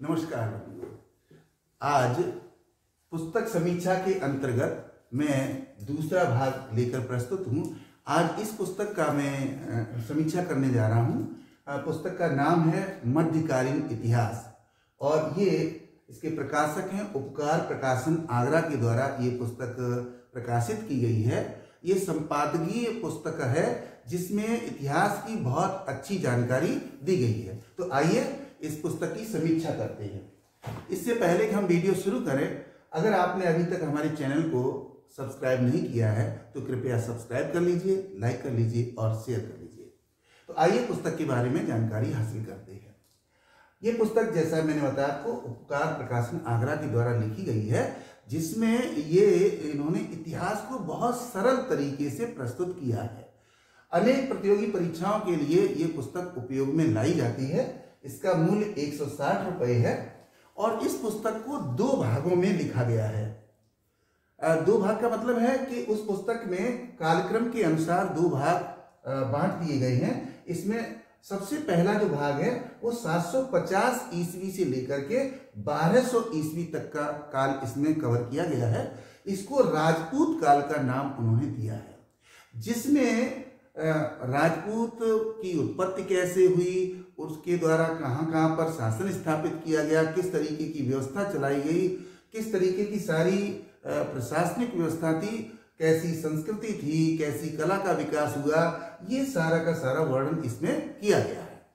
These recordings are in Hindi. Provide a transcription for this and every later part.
नमस्कार। आज पुस्तक समीक्षा के अंतर्गत मैं दूसरा भाग लेकर प्रस्तुत हूँ। आज इस पुस्तक का मैं समीक्षा करने जा रहा हूँ। पुस्तक का नाम है मध्यकालीन इतिहास और ये इसके प्रकाशक हैं उपकार प्रकाशन आगरा के द्वारा ये पुस्तक प्रकाशित की गई है। ये संपादकीय पुस्तक है जिसमें इतिहास की बहुत अच्छी जानकारी दी गई है। तो आइए इस पुस्तक की समीक्षा करते हैं। इससे पहले कि हम वीडियो शुरू करें, अगर आपने अभी तक हमारे चैनल को सब्सक्राइब नहीं किया है तो कृपया सब्सक्राइब कर लीजिए, लाइक कर लीजिए और शेयर कर लीजिए। तो आइए पुस्तक के बारे में जानकारी हासिल करते हैं। ये पुस्तक जैसा मैंने बताया आपको उपकार प्रकाशन आगरा के द्वारा लिखी गई है, जिसमें इन्होंने इतिहास को बहुत सरल तरीके से प्रस्तुत किया है। अनेक प्रतियोगी परीक्षाओं के लिए ये पुस्तक उपयोग में लाई जाती है। इसका मूल्य 160 रुपये है और इस पुस्तक को 2 भागों में लिखा गया है। 2 भाग का मतलब है कि उस पुस्तक में कालक्रम के अनुसार 2 भाग बांट दिए गए हैं। इसमें सबसे पहला जो भाग है वो 750 ईस्वी से लेकर के 1200 ईस्वी तक का काल इसमें कवर किया गया है। इसको राजपूत काल का नाम उन्होंने दिया है, जिसमें राजपूत की उत्पत्ति कैसे हुई, उसके द्वारा कहाँ कहाँ पर शासन स्थापित किया गया, किस तरीके की व्यवस्था चलाई गई, किस तरीके की सारी प्रशासनिक व्यवस्था थी, कैसी संस्कृति थी, कैसी कला का विकास हुआ, ये सारा का सारा वर्णन इसमें किया गया है।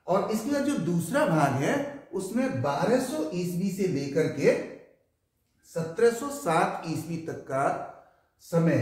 और इसके बाद जो दूसरा भाग है उसमें 1200 ईस्वी से लेकर के 1707 ईस्वी तक का समय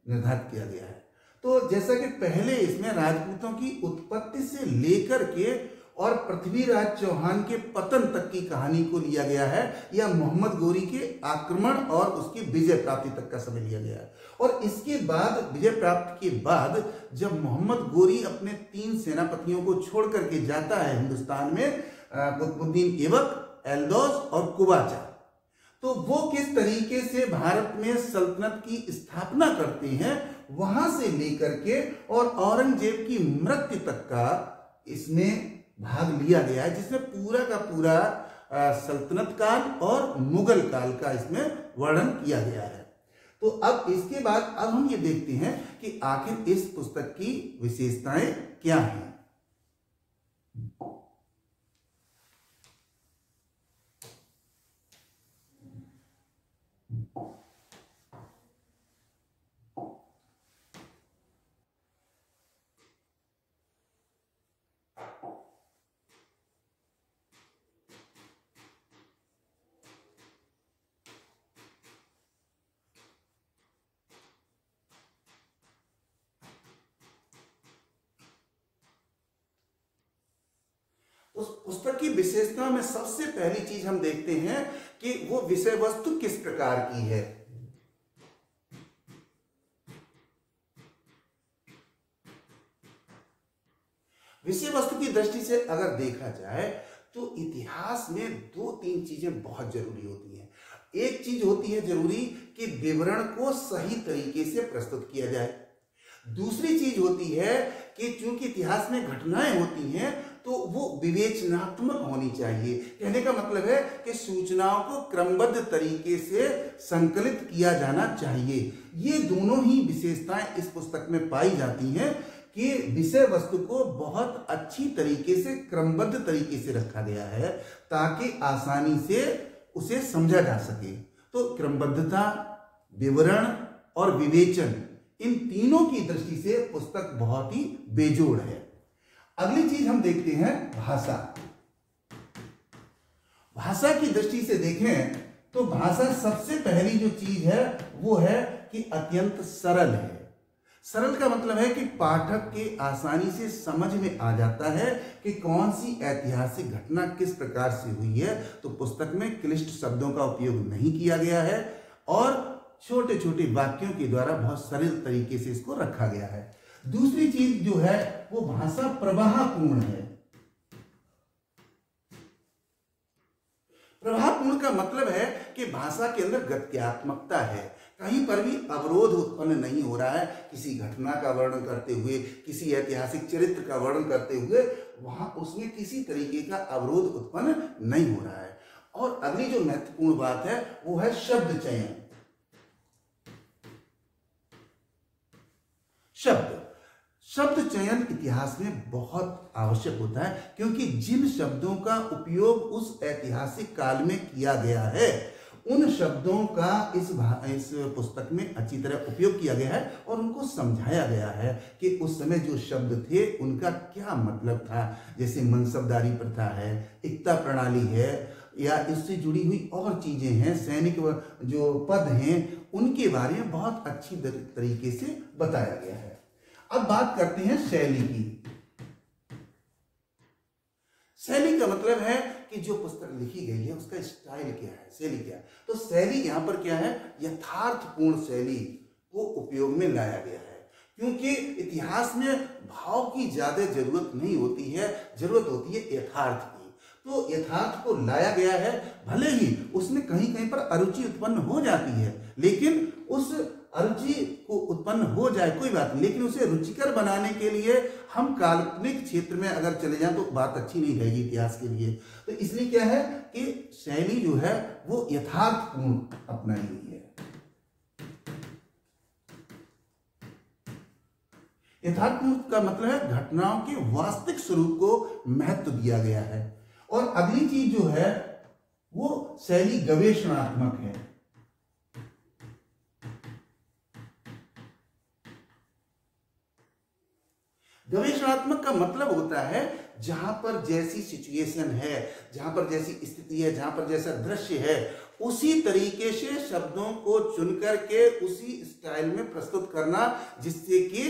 निर्धारित किया गया है। तो जैसा कि पहले इसमें राजपूतों की उत्पत्ति से लेकर के और पृथ्वीराज चौहान के पतन तक की कहानी को लिया गया है, या मोहम्मद गोरी के आक्रमण और उसकी विजय प्राप्ति तक का समय लिया गया है। और इसके बाद विजय प्राप्ति के बाद जब मोहम्मद गोरी अपने 3 सेनापतियों को छोड़ करके जाता है हिंदुस्तान में, कुतुबुद्दीन ऐबक, एल्दौस और कुबाचा, तो वो किस तरीके से भारत में सल्तनत की स्थापना करते हैं, वहां से लेकर के और औरंगजेब की मृत्यु तक का इसमें भाग लिया गया है, जिसमें पूरा का पूरा सल्तनत काल और मुगल काल का इसमें वर्णन किया गया है। तो अब इसके बाद अब हम ये देखते हैं कि आखिर इस पुस्तक की विशेषताएं क्या हैं। उस पुस्तक की विशेषता में सबसे पहली चीज हम देखते हैं कि वो विषय वस्तु किस प्रकार की है। विषय वस्तु की दृष्टि से अगर देखा जाए तो इतिहास में 2-3 चीजें बहुत जरूरी होती हैं। एक चीज होती है जरूरी कि विवरण को सही तरीके से प्रस्तुत किया जाए। दूसरी चीज होती है कि चूंकि इतिहास में घटनाएं होती हैं तो वो विवेचनात्मक होनी चाहिए। कहने का मतलब है कि सूचनाओं को क्रमबद्ध तरीके से संकलित किया जाना चाहिए। ये दोनों ही विशेषताएं इस पुस्तक में पाई जाती हैं कि विषय वस्तु को बहुत अच्छी तरीके से क्रमबद्ध तरीके से रखा गया है ताकि आसानी से उसे समझा जा सके। तो क्रमबद्धता, विवरण और विवेचन, इन तीनों की दृष्टि से पुस्तक बहुत ही बेजोड़ है। अगली चीज हम देखते हैं भाषा। भाषा की दृष्टि से देखें तो भाषा सबसे पहली जो चीज है वो है कि अत्यंत सरल है। सरल का मतलब है कि पाठक के आसानी से समझ में आ जाता है कि कौन सी ऐतिहासिक घटना किस प्रकार से हुई है। तो पुस्तक में क्लिष्ट शब्दों का उपयोग नहीं किया गया है और छोटे छोटे वाक्यों के द्वारा बहुत सरल तरीके से इसको रखा गया है। दूसरी चीज जो है वो भाषा प्रवाहपूर्ण है। प्रवाहपूर्ण का मतलब है कि भाषा के अंदर गत्यात्मकता है, कहीं पर भी अवरोध उत्पन्न नहीं हो रहा है। किसी घटना का वर्णन करते हुए, किसी ऐतिहासिक चरित्र का वर्णन करते हुए वहां उसमें किसी तरीके का अवरोध उत्पन्न नहीं हो रहा है। और अगली जो महत्वपूर्ण बात है वो है शब्द चयन। शब्द चयन इतिहास में बहुत आवश्यक होता है, क्योंकि जिन शब्दों का उपयोग उस ऐतिहासिक काल में किया गया है उन शब्दों का इस पुस्तक में अच्छी तरह उपयोग किया गया है और उनको समझाया गया है कि उस समय जो शब्द थे उनका क्या मतलब था। जैसे मनसबदारी प्रथा है, एकता प्रणाली है, या इससे जुड़ी हुई और चीजें हैं, सैनिक जो पद हैं उनके बारे में बहुत अच्छी तरीके से बताया गया है। अब बात करते हैं शैली की। शैली का मतलब है कि जो पुस्तक लिखी गई है उसका स्टाइल क्या है, शैली क्या है। तो शैली यहाँ पर क्या है, यथार्थपूर्ण शैली को उपयोग में लाया गया है, क्योंकि इतिहास में भाव की ज्यादा जरूरत नहीं होती है, जरूरत होती है यथार्थ की। तो यथार्थ को लाया गया है, भले ही उसमें कहीं कहीं पर अरुचि उत्पन्न हो जाती है, लेकिन उस अरुचि को उत्पन्न हो जाए कोई बात नहीं, लेकिन उसे रुचिकर बनाने के लिए हम काल्पनिक क्षेत्र में अगर चले जाएं तो बात अच्छी नहीं रहेगी इतिहास के लिए। तो इसलिए क्या है कि शैली जो है वो यथार्थपूर्ण अपनाई गई है। यथार्थपूर्ण का मतलब है घटनाओं के वास्तविक स्वरूप को महत्व दिया गया है। और अगली चीज जो है वो शैली गवेषणात्मक है। गवेषणात्मक का मतलब होता है जहां पर जैसी सिचुएशन है, जहां पर जैसी स्थिति है, जहां पर जैसा दृश्य है, उसी तरीके से शब्दों को चुनकर के उसी स्टाइल में प्रस्तुत करना जिससे कि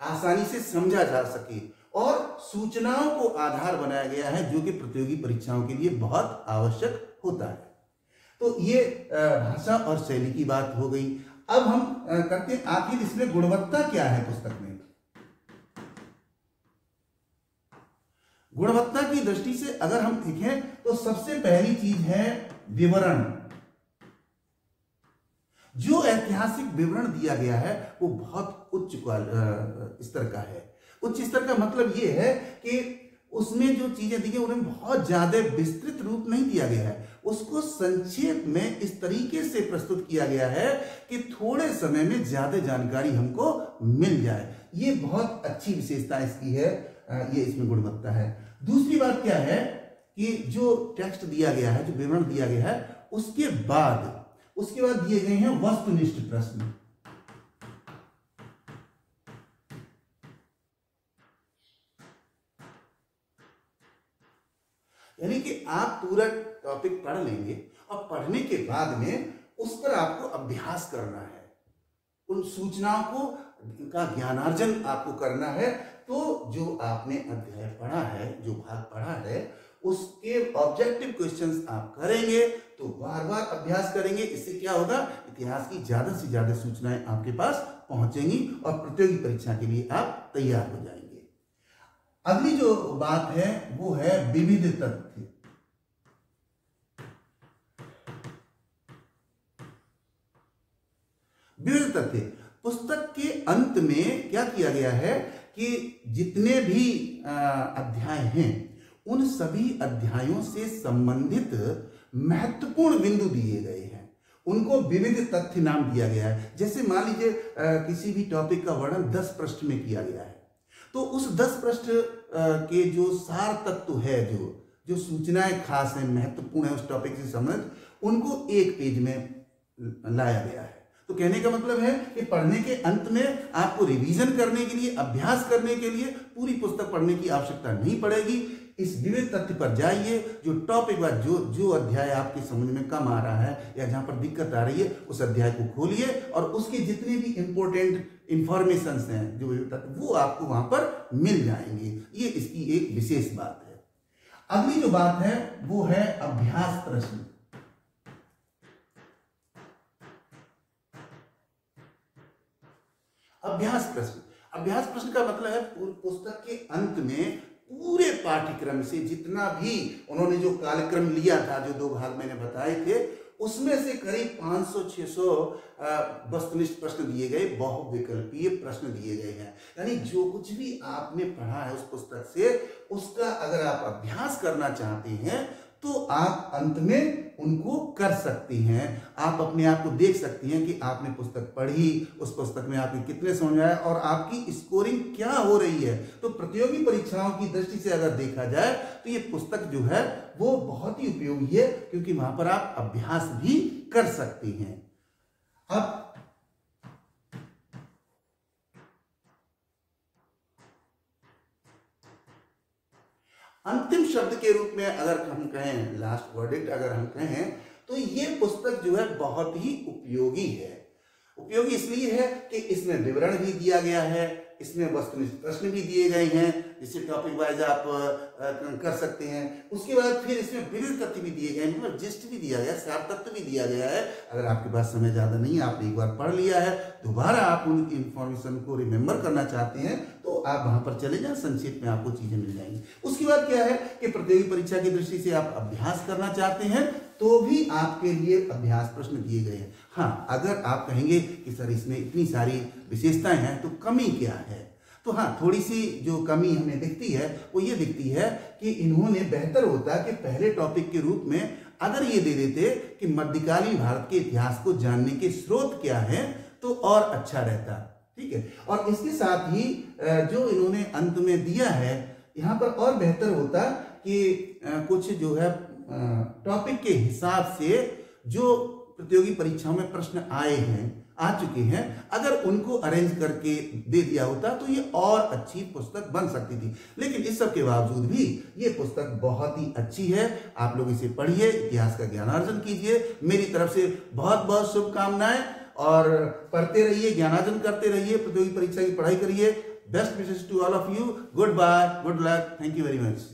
आसानी से समझा जा सके। और सूचनाओं को आधार बनाया गया है जो कि प्रतियोगी परीक्षाओं के लिए बहुत आवश्यक होता है। तो ये भाषा और शैली की बात हो गई। अब हम करते हैं आखिर इसमें गुणवत्ता क्या है पुस्तक में। गुणवत्ता की दृष्टि से अगर हम देखें तो सबसे पहली चीज है विवरण। जो ऐतिहासिक विवरण दिया गया है वो बहुत उच्च स्तर का है। उच्च स्तर का मतलब ये है कि उसमें जो चीजें दी गई उन्हें बहुत ज्यादा विस्तृत रूप नहीं दिया गया है, उसको संक्षेप में इस तरीके से प्रस्तुत किया गया है कि थोड़े समय में ज्यादा जानकारी हमको मिल जाए। ये बहुत अच्छी विशेषता इसकी है, ये इसमें गुणवत्ता है। दूसरी बात क्या है कि जो टेक्स्ट दिया गया है, जो विवरण दिया गया है, उसके बाद दिए गए हैं वस्तुनिष्ठ प्रश्न। यानी कि आप पूरा टॉपिक पढ़ लेंगे और पढ़ने के बाद में उस पर आपको अभ्यास करना है, उन सूचनाओं को का ज्ञानार्जन आपको करना है। तो जो आपने अध्याय पढ़ा है, जो भाग पढ़ा है, उसके ऑब्जेक्टिव क्वेश्चंस आप करेंगे तो बार बार अभ्यास करेंगे। इससे क्या होगा, इतिहास की ज्यादा से ज्यादा सूचनाएं आपके पास पहुंचेंगी और प्रतियोगी परीक्षा के लिए आप तैयार हो जाएंगे। अगली जो बात है वो है विविध तथ्य। विविध तथ्य पुस्तक के अंत में क्या किया गया है कि जितने भी अध्याय हैं उन सभी अध्यायों से संबंधित महत्वपूर्ण बिंदु दिए गए हैं, उनको विविध तथ्य नाम दिया गया है। जैसे मान लीजिए किसी भी टॉपिक का वर्णन 10 पृष्ठ में किया गया है, तो उस 10 पृष्ठ के जो सार तत्व है, जो सूचनाएं खास हैं, महत्वपूर्ण है उस टॉपिक से संबंधित, उनको एक पेज में लाया गया है। तो कहने का मतलब है कि पढ़ने के अंत में आपको रिवीजन करने के लिए, अभ्यास करने के लिए पूरी पुस्तक पढ़ने की आवश्यकता नहीं पड़ेगी। इस विविध तथ्य पर जाइए, जो टॉपिक वा जो अध्याय आपके समझ में कम आ रहा है या जहां पर दिक्कत आ रही है, उस अध्याय को खोलिए और उसके जितने भी इंपॉर्टेंट इंफॉर्मेशन हैं जो विविध तथ्य, वो आपको वहां पर मिल जाएंगे। ये इसकी एक विशेष बात है। अगली जो बात है वो है अभ्यास प्रश्न। अभ्यास प्रश्न का मतलब है पुस्तक के अंत में पूरे पाठ्यक्रम से जितना भी उन्होंने जो कार्यक्रम लिया था, जो 2 भाग मैंने बताए थे, उसमें से करीब 500-600 वस्तुनिष्ठ प्रश्न दिए गए, बहुविकल्पीय प्रश्न दिए गए हैं। यानी जो कुछ भी आपने पढ़ा है उस पुस्तक से, उसका अगर आप अभ्यास करना चाहते हैं तो आप अंत में उनको कर सकती हैं। आप अपने आप को देख सकती हैं कि आपने पुस्तक पढ़ी, उस पुस्तक में आपने कितने समझ आया और आपकी स्कोरिंग क्या हो रही है। तो प्रतियोगी परीक्षाओं की दृष्टि से अगर देखा जाए तो ये पुस्तक जो है वो बहुत ही उपयोगी है, क्योंकि वहां पर आप अभ्यास भी कर सकती हैं। अब अंतिम शब्द के रूप में अगर हम कहें, लास्ट वर्डिक्ट अगर हम कहें, तो ये पुस्तक जो है बहुत ही उपयोगी है। उपयोगी इसलिए है कि इसमें विवरण भी दिया गया है, इसमें वस्तुनिष्ठ प्रश्न भी दिए गए हैं जिससे टॉपिक वाइज आप कर सकते हैं। उसके बाद फिर इसमें विविध तथ्य भी दिए गए हैं, मतलब जिस्ट भी दिया गया है, सार तत्व भी दिया गया है। अगर आपके पास समय ज्यादा नहीं है, आपने एक बार पढ़ लिया है, दोबारा आप उन इंफॉर्मेशन को रिमेम्बर करना चाहते हैं तो आप वहां पर चले जाएं, संक्षेप में आपको चीजें मिल जाएंगी। उसके बाद क्या है कि प्रतियोगी परीक्षा की दृष्टि से आप अभ्यास करना चाहते हैं तो भी आपके लिए अभ्यास प्रश्न दिए गए हैं। हाँ, अगर आप कहेंगे कि सर इसमें इतनी सारी विशेषताएं हैं तो कमी क्या है, तो हाँ, थोड़ी सी जो कमी हमें दिखती है वो ये दिखती है कि इन्होंने, बेहतर होता कि पहले टॉपिक के रूप में अगर ये दे देते कि मध्यकालीन भारत के इतिहास को जानने के स्रोत क्या है तो और अच्छा रहता। ठीक है, और इसके साथ ही जो इन्होंने अंत में दिया है यहाँ पर और बेहतर होता कि कुछ जो है टॉपिक के हिसाब से जो प्रतियोगी परीक्षाओं में प्रश्न आए हैं, आ चुके हैं, अगर उनको अरेंज करके दे दिया होता तो ये और अच्छी पुस्तक बन सकती थी। लेकिन इस सब के बावजूद भी ये पुस्तक बहुत ही अच्छी है। आप लोग इसे पढ़िए, इतिहास का ज्ञानार्जन कीजिए। मेरी तरफ से बहुत बहुत शुभकामनाएं, और पढ़ते रहिए, ज्ञानार्जन करते रहिए, प्रतियोगी परीक्षा की पढ़ाई करिए। Best wishes to all of you. Goodbye, good luck, thank you very much.